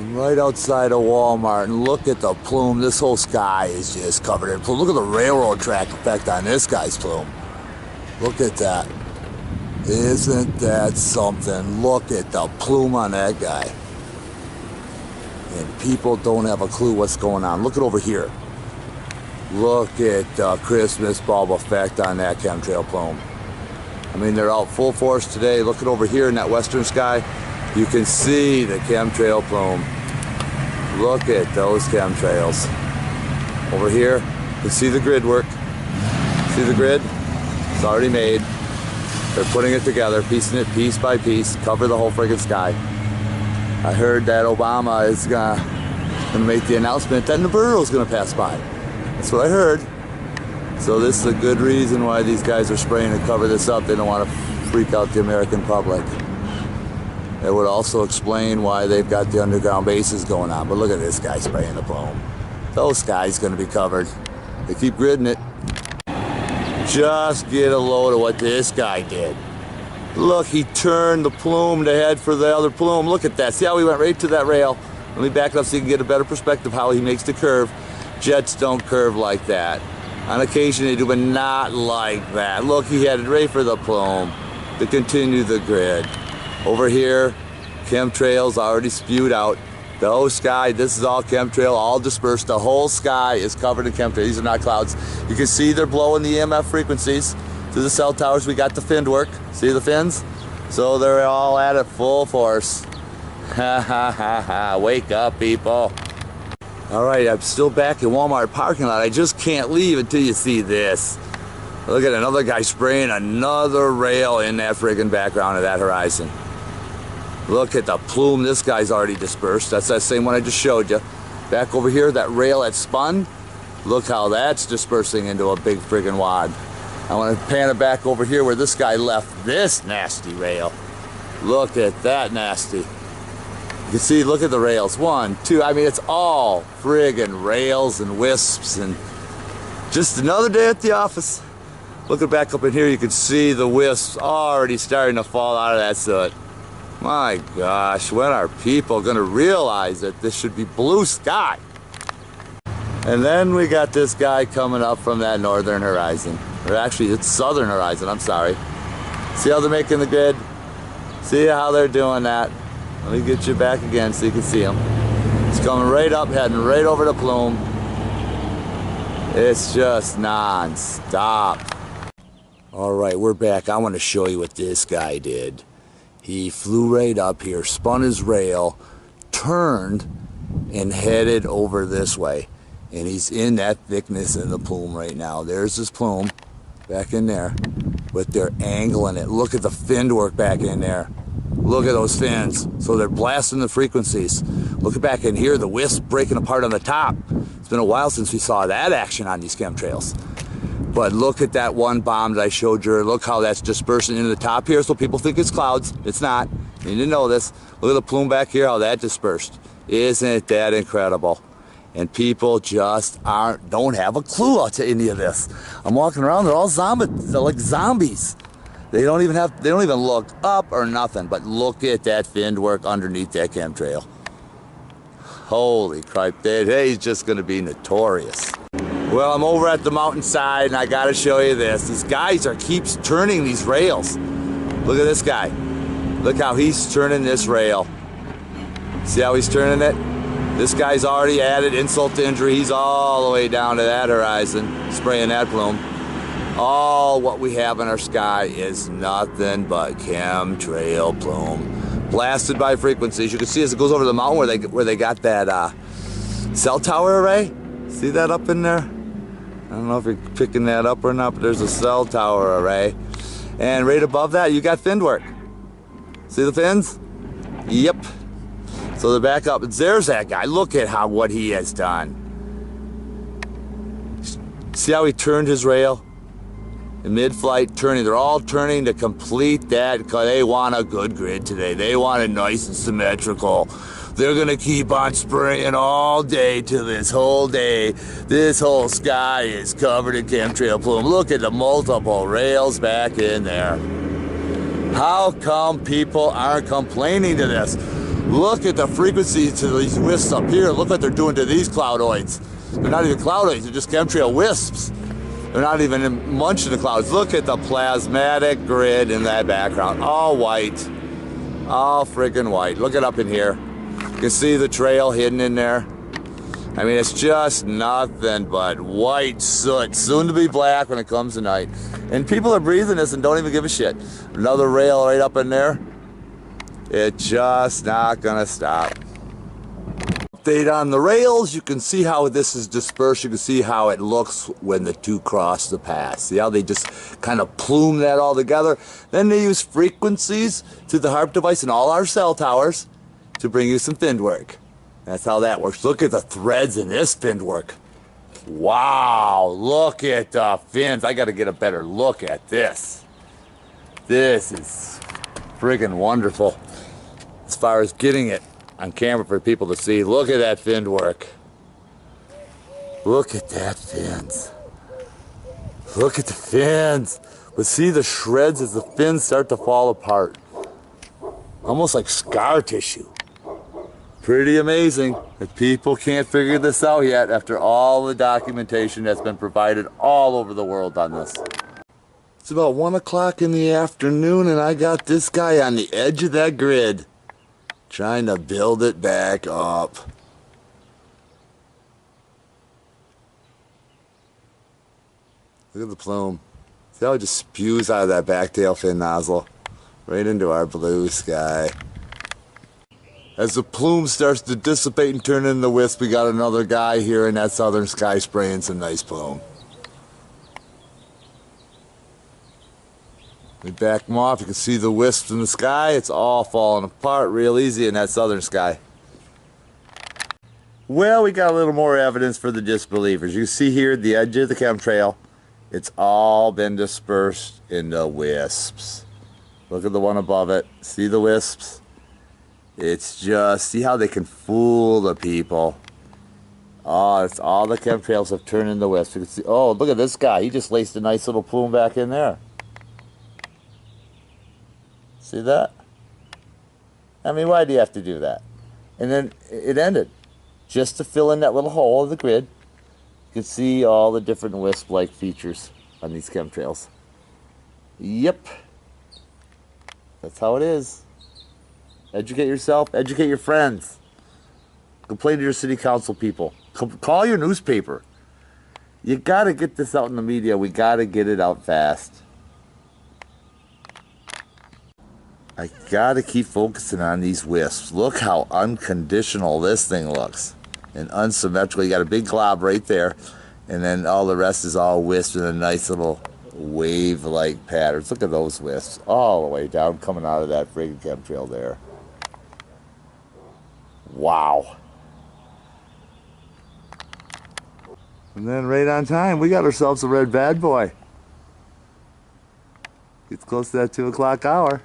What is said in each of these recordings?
I'm right outside of Walmart, and look at the plume. This whole sky is just covered in plume. Look at the railroad track effect on this guy's plume. Look at that. Isn't that something? Look at the plume on that guy. And people don't have a clue what's going on. Look at over here. Look at the Christmas bulb effect on that chemtrail plume. I mean, they're out full force today. Look at over here in that western sky. You can see the chemtrail plume. Look at those chemtrails. Over here, you can see the grid work. See the grid? It's already made. They're putting it together, piecing it piece by piece, cover the whole friggin' sky. I heard that Obama is gonna make the announcement that Nibiru's gonna pass by. That's what I heard. So this is a good reason why these guys are spraying to cover this up. They don't want to freak out the American public. It would also explain why they've got the underground bases going on. But look at this guy spraying the plume. Those guys gonna be covered. They keep gridding it. Just get a load of what this guy did. Look, he turned the plume to head for the other plume. Look at that. See how he went right to that rail? Let me back it up so you can get a better perspective how he makes the curve. Jets don't curve like that. On occasion they do, but not like that. Look, he headed right for the plume to continue the grid. Over here, chemtrails already spewed out. The whole sky, this is all chemtrail, all dispersed. The whole sky is covered in chemtrail. These are not clouds. You can see they're blowing the EMF frequencies to the cell towers. We got the fin work. See the fins? So they're all at it full force. Ha ha ha ha. Wake up, people. All right, I'm still back in Walmart parking lot. I just can't leave until you see this. Look at another guy spraying another rail in that friggin' background of that horizon. Look at the plume. This guy's already dispersed. That's that same one I just showed you. Back over here, that rail that spun. Look how that's dispersing into a big friggin' wad. I want to pan it back over here where this guy left this nasty rail. Look at that nasty. You can see, look at the rails. 1, 2, I mean, it's all friggin' rails and wisps and just another day at the office. Looking back up in here, you can see the wisps already starting to fall out of that soot. My gosh, when are people gonna realize that this should be blue sky? And then we got this guy coming up from that northern horizon. Or actually, it's southern horizon, I'm sorry. See how they're making the grid? See how they're doing that? Let me get you back again so you can see him. It's coming right up, heading right over the plume. It's just non-stop. All right, we're back. I want to show you what this guy did. He flew right up here, spun his rail, turned, and headed over this way. And he's in that thickness in the plume right now. There's his plume back in there, but they're angling it. Look at the fin work back in there. Look at those fins. So they're blasting the frequencies. Look back in here, the wisp breaking apart on the top. It's been a while since we saw that action on these chemtrails. But look at that one bomb that I showed you. Look how that's dispersing into the top here, so people think it's clouds. It's not. You need to know this. Look at the plume back here, how that dispersed. Isn't that incredible? And people just don't have a clue to any of this. I'm walking around, they're all zombies. They're like zombies. They don't even look up or nothing. But look at that fin work underneath that chemtrail. Holy crap, he's just gonna be notorious. Well, I'm over at the mountainside and I gotta show you this. These guys keeps turning these rails. Look at this guy. Look how he's turning this rail. See how he's turning it? This guy's already added insult to injury. He's all the way down to that horizon, spraying that plume. All what we have in our sky is nothing but chemtrail plume. Blasted by frequencies. You can see as it goes over the mountain where they got that cell tower array. See that up in there? I don't know if you're picking that up or not, but there's a cell tower array. And right above that, you got fin work. See the fins? Yep. So they're back up. There's that guy. Look at what he has done. See how he turned his rail? In mid-flight turning. They're all turning to complete that because they want a good grid today. They want it nice and symmetrical. They're gonna keep on spraying all day to this whole day. This whole sky is covered in chemtrail plume. Look at the multiple rails back in there. How come people aren't complaining to this? Look at the frequency to these wisps up here. Look what they're doing to these cloudoids. They're not even cloudoids, they're just chemtrail wisps. They're not even munching the clouds. Look at the plasmatic grid in that background. All white. All friggin' white. Look it up in here. You can see the trail hidden in there. I mean, it's just nothing but white soot, soon to be black when it comes to night. And people are breathing this and don't even give a shit. Another rail right up in there. It's just not gonna stop. Update on the rails. You can see how this is dispersed. You can see how it looks when the two cross the path. See how they just kind of plume that all together? Then they use frequencies through the HARP device and all our cell towers to bring you some fin work. That's how that works. Look at the threads in this fin work. Wow, look at the fins. I got to get a better look at this. This is friggin' wonderful as far as getting it on camera for people to see. Look at that fin work. Look at that fins. Look at the fins. But see the shreds as the fins start to fall apart. Almost like scar tissue. Pretty amazing that people can't figure this out yet after all the documentation that's been provided all over the world on this. It's about 1 o'clock in the afternoon and I got this guy on the edge of that grid trying to build it back up. Look at the plume. See how it just spews out of that back tail fin nozzle right into our blue sky. As the plume starts to dissipate and turn into wisp, we got another guy here in that southern sky spraying some nice plume. We back them off, you can see the wisps in the sky. It's all falling apart real easy in that southern sky. Well, we got a little more evidence for the disbelievers. You see here at the edge of the chemtrail, it's all been dispersed into wisps. Look at the one above it. See the wisps? It's just, see how they can fool the people. Oh, it's all the chemtrails have turned into wisps. You can see, oh, look at this guy. He just laced a nice little plume back in there. See that? I mean, why do you have to do that? And then it ended. Just to fill in that little hole of the grid. You can see all the different wisp-like features on these chemtrails. Yep. That's how it is. Educate yourself, educate your friends. Complain to your city council people. Call your newspaper. You gotta get this out in the media. We gotta get it out fast. I gotta keep focusing on these wisps. Look how unconditional this thing looks. And unsymmetrical. You got a big glob right there. And then all the rest is all wisps in a nice little wave-like patterns. Look at those wisps. All the way down coming out of that friggin' chemtrail there. Wow. And then right on time, we got ourselves a red bad boy. Gets close to that 2 o'clock hour.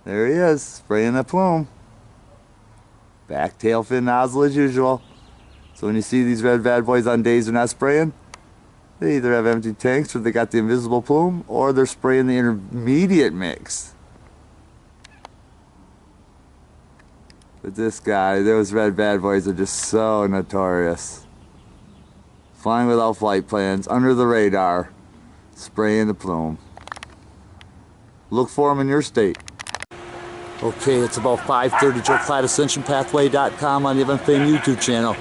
There he is, spraying that plume. Back tail fin nozzle as usual. So when you see these red bad boys on days they're not spraying, they either have empty tanks or they got the invisible plume, or they're spraying the intermediate mix. But this guy, those red bad boys are just so notorious. Flying without flight plans, under the radar, spraying the plume. Look for them in your state. Okay, it's about 5:30, JoeCladdAscensionPathway.com on the Event Fame YouTube channel.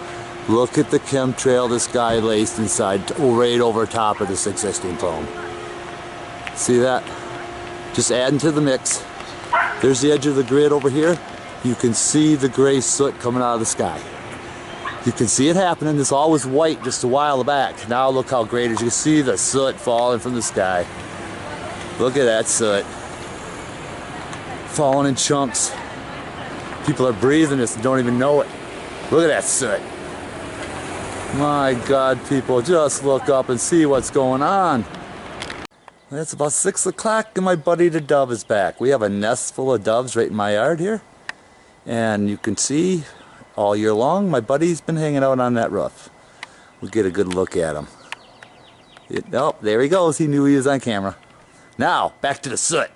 Look at the chemtrail this guy laced inside, right over top of this existing plume. See that? Just adding to the mix. There's the edge of the grid over here. You can see the gray soot coming out of the sky. You can see it happening. This all was white just a while back. Now look how great it is. You can see the soot falling from the sky. Look at that soot. Falling in chunks. People are breathing this and don't even know it. Look at that soot. My God, people, just look up and see what's going on. It's about 6 o'clock and my buddy the dove is back. We have a nest full of doves right in my yard here. And you can see all year long my buddy's been hanging out on that roof. We'll get a good look at him. Oh, there he goes. He knew he was on camera. Now, back to the soot.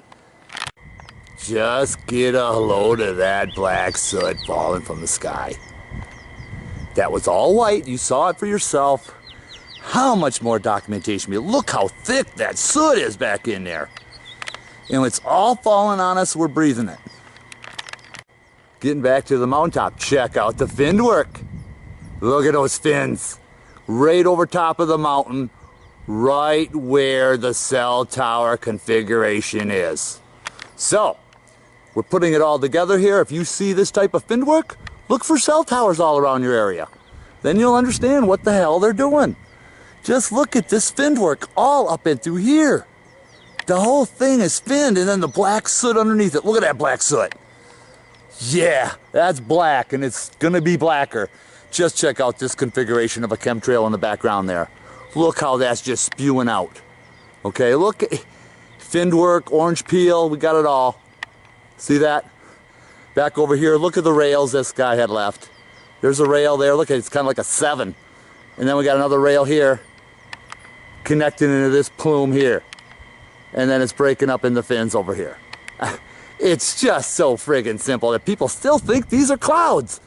Just get a load of that black soot falling from the sky. That was all white. You saw it for yourself. How much more documentation? Look how thick that soot is back in there. And it's all falling on us. We're breathing it. Getting back to the mountaintop. Check out the fin work. Look at those fins. Right over top of the mountain. Right where the cell tower configuration is. So, we're putting it all together here. If you see this type of fin work, look for cell towers all around your area. Then you'll understand what the hell they're doing. Just look at this fin work all up and through here. The whole thing is finned, and then the black soot underneath it. Look at that black soot. Yeah, that's black, and it's gonna be blacker. Just check out this configuration of a chemtrail in the background there. Look how that's just spewing out. Okay, look, finned work, orange peel, we got it all. See that? Back over here, look at the rails this guy had left. There's a rail there, look, it's kind of like a 7. And then we got another rail here, connecting into this plume here. And then it's breaking up in the fins over here. It's just so friggin' simple that people still think these are clouds.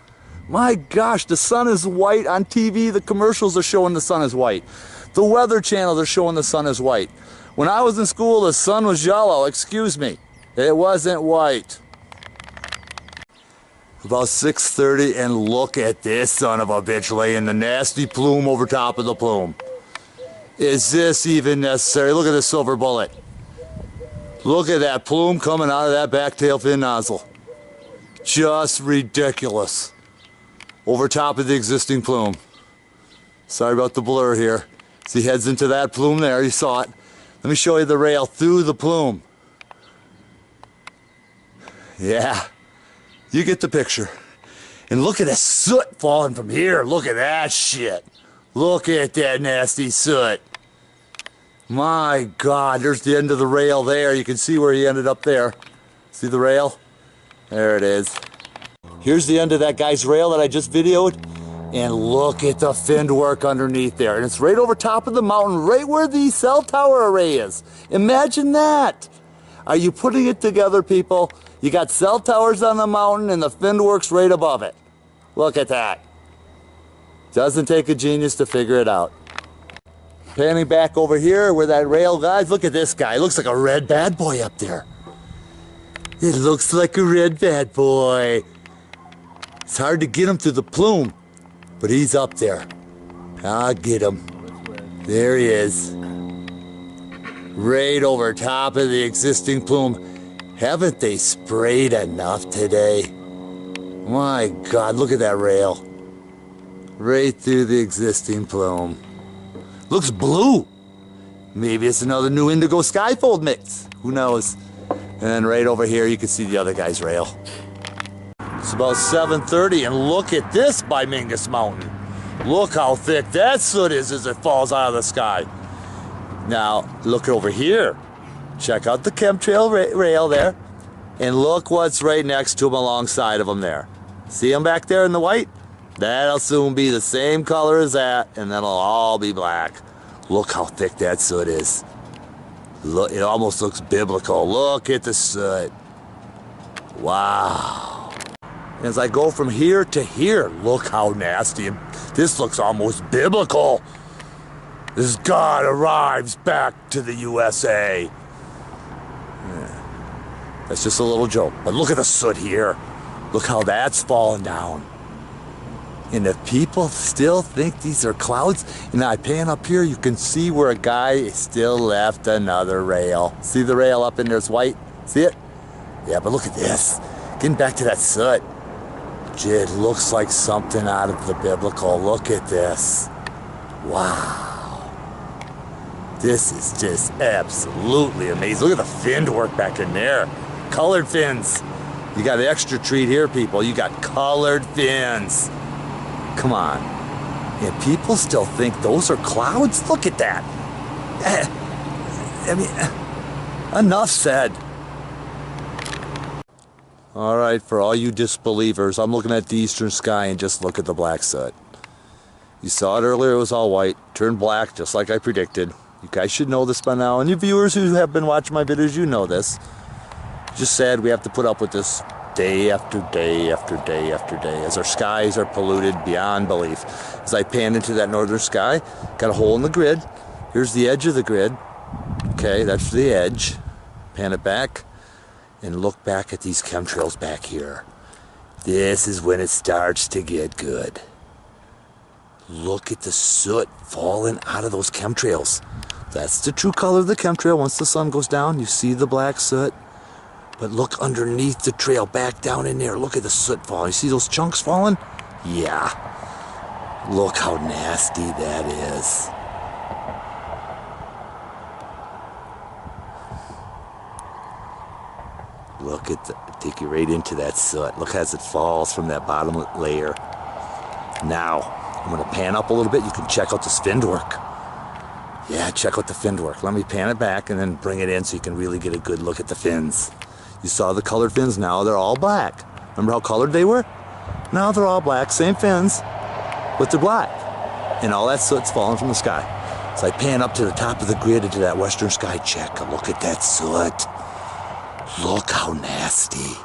My gosh, the sun is white on TV. The commercials are showing the sun is white. The weather channels are showing the sun is white. When I was in school, the sun was yellow. Excuse me. It wasn't white. About 6:30, and look at this son of a bitch laying the nasty plume over top of the plume. Is this even necessary? Look at this silver bullet. Look at that plume coming out of that back tail fin nozzle. Just ridiculous. Over top of the existing plume. Sorry about the blur here. See, heads into that plume there, you saw it. Let me show you the rail through the plume. Yeah, you get the picture. And look at the soot falling from here. Look at that shit. Look at that nasty soot. My God, there's the end of the rail there. You can see where he ended up there. See the rail? There it is. Here's the end of that guy's rail that I just videoed. And look at the finned work underneath there. And it's right over top of the mountain, right where the cell tower array is. Imagine that. Are you putting it together, people? You got cell towers on the mountain and the finned work's right above it. Look at that. Doesn't take a genius to figure it out. Panning back over here where that rail guys, look at this guy. It looks like a red bad boy up there. It looks like a red bad boy. It's hard to get him through the plume, but he's up there. I'll get him. There he is. Right over top of the existing plume. Haven't they sprayed enough today? My God, look at that rail. Right through the existing plume. Looks blue. Maybe it's another new indigo skyfold mix. Who knows? And then right over here you can see the other guy's rail. It's about 7:30, and look at this by Mingus Mountain. Look how thick that soot is as it falls out of the sky. Now look over here. Check out the chemtrail rail there. And look what's right next to him alongside of him there. See him back there in the white? That'll soon be the same color as that, and then it'll all be black. Look how thick that soot is. Look, it almost looks biblical. Look at the soot. Wow. As I go from here to here, look how nasty. This looks almost biblical. As God arrives back to the USA. Yeah. That's just a little joke. But look at the soot here. Look how that's falling down. And if people still think these are clouds, and I pan up here, you can see where a guy still left another rail. See the rail up in there's white? See it? Yeah, but look at this. Getting back to that soot. It looks like something out of the biblical. Look at this. Wow. This is just absolutely amazing. Look at the fin work back in there. Colored fins. You got an extra treat here, people. You got colored fins. Come on. And people still think those are clouds? Look at that. I mean, enough said. All right, for all you disbelievers, I'm looking at the eastern sky and just look at the black soot. You saw it earlier, it was all white, turned black just like I predicted. You guys should know this by now, and you viewers who have been watching my videos, you know this. Just sad we have to put up with this day after day after day after day as our skies are polluted beyond belief. As I pan into that northern sky, got a hole in the grid. Here's the edge of the grid. Okay, that's the edge. Pan it back and look back at these chemtrails back here. This is when it starts to get good. Look at the soot falling out of those chemtrails. That's the true color of the chemtrail. Once the sun goes down, you see the black soot. But look underneath the trail, back down in there. Look at the soot falling. You see those chunks falling? Yeah. Look how nasty that is. Look at take you right into that soot. Look as it falls from that bottom layer. Now, I'm gonna pan up a little bit. You can check out this fin work. Yeah, check out the fin work. Let me pan it back and then bring it in so you can really get a good look at the fins. You saw the colored fins, now they're all black. Remember how colored they were? Now they're all black, same fins, but they're black. And all that soot's falling from the sky. So I pan up to the top of the grid into that western sky, check a look at that soot. Look how nasty.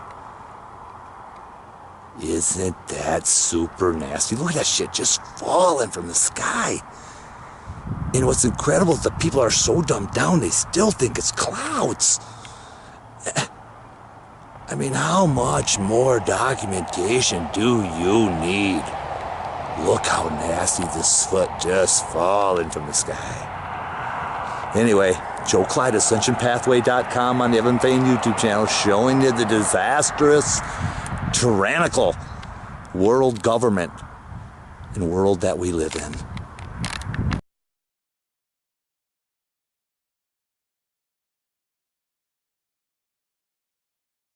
Isn't that super nasty? Look at that shit just falling from the sky. And what's incredible is the people are so dumbed down, they still think it's clouds. I mean, how much more documentation do you need? Look how nasty this soot just falling from the sky. Anyway, Joe Clyde, AscensionPathway.com on the Evan Fain YouTube channel, showing you the disastrous, tyrannical world government and world that we live in.